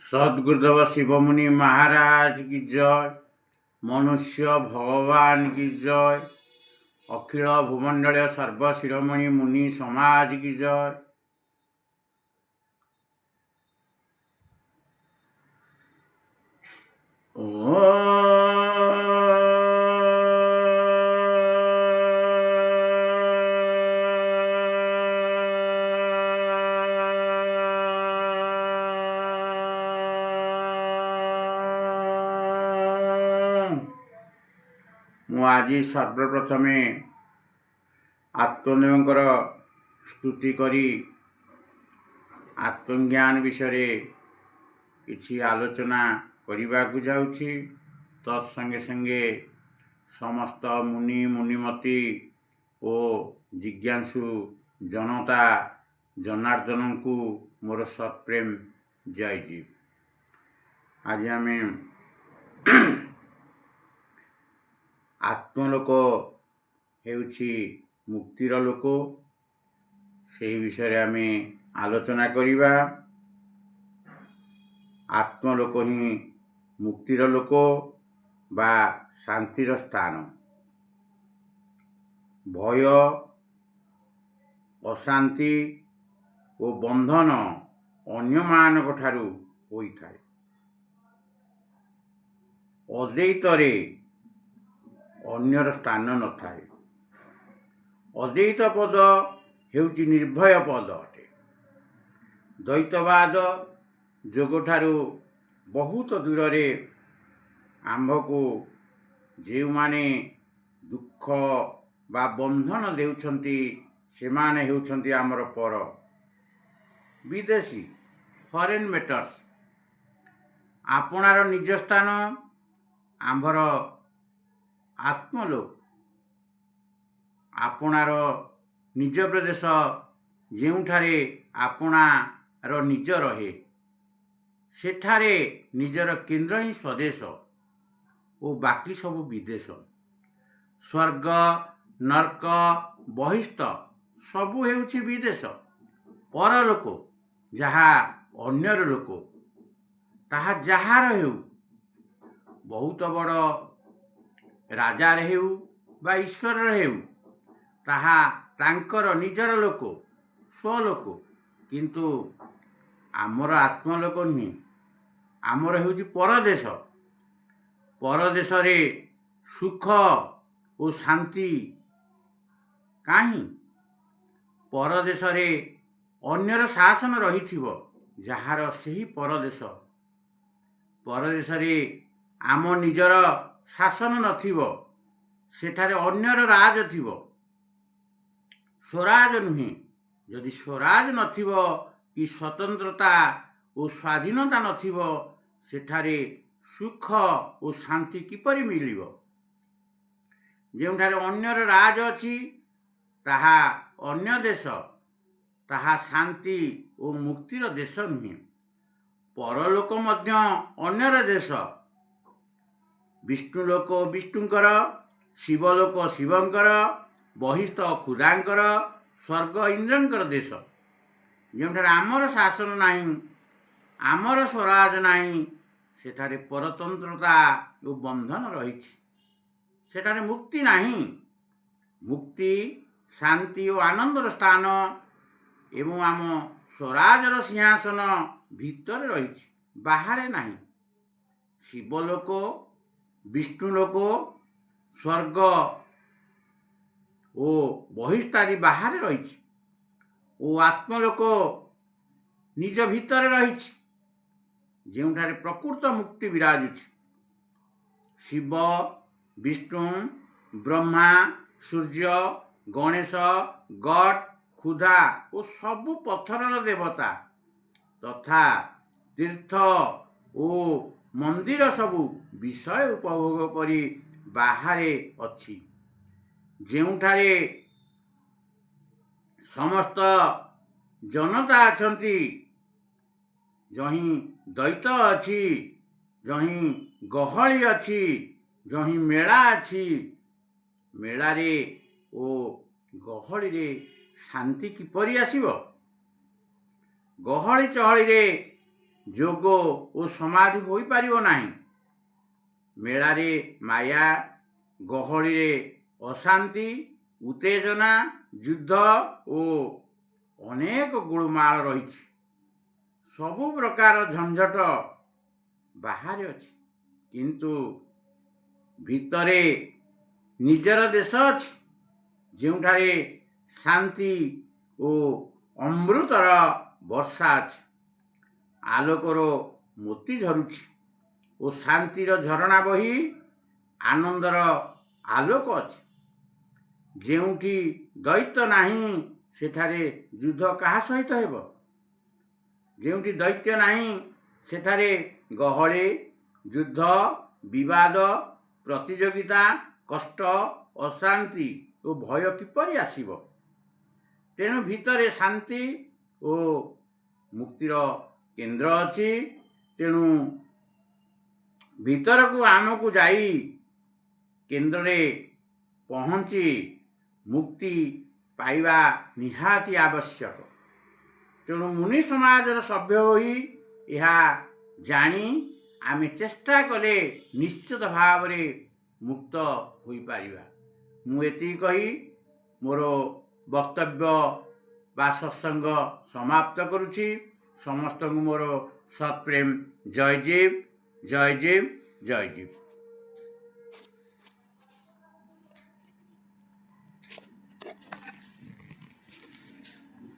सद्गुरुदेव शिवमुनि महाराज की जय। मनुष्य भगवान की जय। अखिल भूमंडल सर्व शिरोमणि मुनि समाज की जय। ମୁଁ ଆଜି ସର୍ବପ୍ରଥମେ ଆତ୍ମଦେବଙ୍କର ସ୍ତୁତି କରି ଆତ୍ମଜ୍ଞାନ ବିଷୟରେ କିଛି ଆଲୋଚନା କରିବାକୁ ଯାଉଛି। ତତ୍ସଙ୍ଗେ ସଙ୍ଗେ ସମସ୍ତ ମୁନି ମୁନିମତି ଓ ଜିଜ୍ଞାସୁ ଜନତା ଜନାର୍ଦ୍ଦନଙ୍କୁ ମୋର ସତ୍ପ୍ରେମ ଜୟଜୀବ। ଆଜି ଆମେ ଆତ୍ମଲୋକ ହେଉଛି ମୁକ୍ତିର ଲୋକ, ସେହି ବିଷୟରେ ଆମେ ଆଲୋଚନା କରିବା। ଆତ୍ମଲୋକ ହିଁ ମୁକ୍ତିର ଲୋକ ବା ଶାନ୍ତିର ସ୍ଥାନ। ଭୟ, ଅଶାନ୍ତି ଓ ବନ୍ଧନ ଅନ୍ୟମାନଙ୍କ ଠାରୁ ହୋଇଥାଏ। ଅଦ୍ୱୈତରେ ଅନ୍ୟର ସ୍ଥାନ ନଥାଏ। ଅଦ୍ୱୈତ ପଦ ହେଉଛି ନିର୍ଭୟ ପଦ ଅଟେ। ଦ୍ୱୈତବାଦ ଯୋଗଠାରୁ ବହୁତ ଦୂରରେ ଆମ୍ଭକୁ ଯେଉଁମାନେ ଦୁଃଖ ବା ବନ୍ଧନ ଦେଉଛନ୍ତି ସେମାନେ ହେଉଛନ୍ତି ଆମର ପର, ବିଦେଶୀ, ଫରେନ୍ ମେଟର୍ସ। ଆପଣାର ନିଜ ସ୍ଥାନ ଆମ୍ଭର ଆତ୍ମଲୋକ। ଆପଣାର ନିଜ ପ୍ରଦେଶ ଯେଉଁଠାରେ ଆପଣାର ନିଜ ରହେ, ସେଠାରେ ନିଜର କେନ୍ଦ୍ର ହିଁ ସ୍ୱଦେଶ ଓ ବାକି ସବୁ ବିଦେଶ। ସ୍ୱର୍ଗ, ନର୍କ, ବହିସ୍ଥ ସବୁ ହେଉଛି ବିଦେଶ। ପରଲୋକ ଯାହା ଅନ୍ୟର ଲୋକ, ତାହା ଯାହାର ହେଉ, ବହୁତ ବଡ଼ ରାଜାର ହେଉ ବା ଈଶ୍ୱରର ହେଉ, ତାହା ତାଙ୍କର ନିଜର ଲୋକ, ସ୍ୱଲୋକ। କିନ୍ତୁ ଆମର ଆତ୍ମଲୋକ ନୁହେଁ, ଆମର ହେଉଛି ପରଦେଶ। ପରଦେଶରେ ସୁଖ ଓ ଶାନ୍ତି କାହିଁ? ପରଦେଶରେ ଅନ୍ୟର ଶାସନ ରହିଥିବ, ଯାହାର ସେହି ପରଦେଶ। ପରଦେଶରେ ଆମ ନିଜର ଶାସନ ନଥିବ, ସେଠାରେ ଅନ୍ୟର ରାଜ ଥିବ। ସ୍ୱରାଜ ନୁହେଁ। ଯଦି ସ୍ୱରାଜ ନଥିବ କି ସ୍ୱତନ୍ତ୍ରତା ଓ ସ୍ୱାଧୀନତା ନଥିବ, ସେଠାରେ ସୁଖ ଓ ଶାନ୍ତି କିପରି ମିଳିବ? ଯେଉଁଠାରେ ଅନ୍ୟର ରାଜ ଅଛି, ତାହା ଅନ୍ୟ ଦେଶ, ତାହା ଶାନ୍ତି ଓ ମୁକ୍ତିର ଦେଶ ନୁହେଁ। ପରଲୋକ ମଧ୍ୟ ଅନ୍ୟର ଦେଶ। ବିଷ୍ଣୁଲୋକ ବିଷ୍ଣୁଙ୍କର, ଶିବଲୋକ ଶିବଙ୍କର, ବହିସ୍ଥ ଖୁଦାଙ୍କର, ସ୍ୱର୍ଗ ଇନ୍ଦ୍ରଙ୍କର ଦେଶ। ଯେଉଁଠାରେ ଆମର ଶାସନ ନାହିଁ, ଆମର ସ୍ୱରାଜ ନାହିଁ, ସେଠାରେ ପରତନ୍ତ୍ରତା ଓ ବନ୍ଧନ ରହିଛି। ସେଠାରେ ମୁକ୍ତି ନାହିଁ। ମୁକ୍ତି, ଶାନ୍ତି ଓ ଆନନ୍ଦର ସ୍ଥାନ ଏବଂ ଆମ ସ୍ୱରାଜର ସିଂହାସନ ଭିତରେ ରହିଛି, ବାହାରେ ନାହିଁ। ଶିବଲୋକ, ବିଷ୍ଣୁଲୋକ, ସ୍ୱର୍ଗ ଓ ବହିଷ୍ଠାଦି ବାହାରେ ରହିଛି ଓ ଆତ୍ମଲୋକ ନିଜ ଭିତରେ ରହିଛି, ଯେଉଁଠାରେ ପ୍ରକୃତ ମୁକ୍ତି ବିରାଜୁଛି। ଶିବ, ବିଷ୍ଣୁ, ବ୍ରହ୍ମା, ସୂର୍ଯ୍ୟ, ଗଣେଶ, ଗଡ୍, ଖୁଦା ଓ ସବୁ ପଥରର ଦେବତା ତଥା ତୀର୍ଥ ଓ ମନ୍ଦିର ସବୁ ବିଷୟ ଉପଭୋଗ କରି ବାହାରେ ଅଛି, ଯେଉଁଠାରେ ସମସ୍ତ ଜନତା ଅଛନ୍ତି। ଯହିଁ ଦ୍ୱୈତ ଅଛି, ଯହିଁ ଗହଳି ଅଛି, ଯହିଁ ମେଳା ଅଛି। ମେଳାରେ ଓ ଗହଳିରେ ଶାନ୍ତି କିପରି ଆସିବ? ଗହଳି ଚହଳିରେ ଯୋଗ ଓ ସମାଧି ହୋଇପାରିବ ନାହିଁ। ମେଳାରେ ମାୟା, ଗହଳିରେ ଅଶାନ୍ତି, ଉତ୍ତେଜନା, ଯୁଦ୍ଧ ଓ ଅନେକ ଗୋଳମାଳ ରହିଛି। ସବୁ ପ୍ରକାର ଝଞ୍ଝଟ ବାହାରେ ଅଛି, କିନ୍ତୁ ଭିତରେ ନିଜର ଦେଶ ଅଛି, ଯେଉଁଠାରେ ଶାନ୍ତି ଓ ଅମୃତର ବର୍ଷା ଅଛି। ଆଲୋକର ମୋତି ଝରୁଛି ଓ ଶାନ୍ତିର ଝରଣା ବହି ଆନନ୍ଦର ଆଲୋକ ଅଛି। ଯେଉଁଠି ଦୈତ୍ୟ ନାହିଁ ସେଠାରେ ଯୁଦ୍ଧ କାହା ସହିତ ହେବ? ଯେଉଁଠି ଦୈତ୍ୟ ନାହିଁ ସେଠାରେ ଗହଳି, ଯୁଦ୍ଧ, ବିବାଦ, ପ୍ରତିଯୋଗିତା, କଷ୍ଟ, ଅଶାନ୍ତି ଓ ଭୟ କିପରି ଆସିବ? ତେଣୁ ଭିତରେ ଶାନ୍ତି ଓ ମୁକ୍ତିର କେନ୍ଦ୍ର ଅଛି। ତେଣୁ ଭିତରକୁ ଆମକୁ ଯାଇ କେନ୍ଦ୍ରରେ ପହଞ୍ଚି ମୁକ୍ତି ପାଇବା ନିହାତି ଆବଶ୍ୟକ। ତେଣୁ ମୁନି ସମାଜର ସଭ୍ୟ ହୋଇ ଏହା ଜାଣି ଆମେ ଚେଷ୍ଟା କଲେ ନିଶ୍ଚିତ ଭାବରେ ମୁକ୍ତ ହୋଇପାରିବା। ମୁଁ ଏତିକି କହି ମୋର ବକ୍ତବ୍ୟ ବା ସତ୍ସଙ୍ଗ ସମାପ୍ତ କରୁଛି। ସମସ୍ତଙ୍କୁ ମୋର ସତ୍ପ୍ରେମ ଜୟ ଜୀବ, ଜୟ ଜୀବ, ଜୟ ଜୀବ।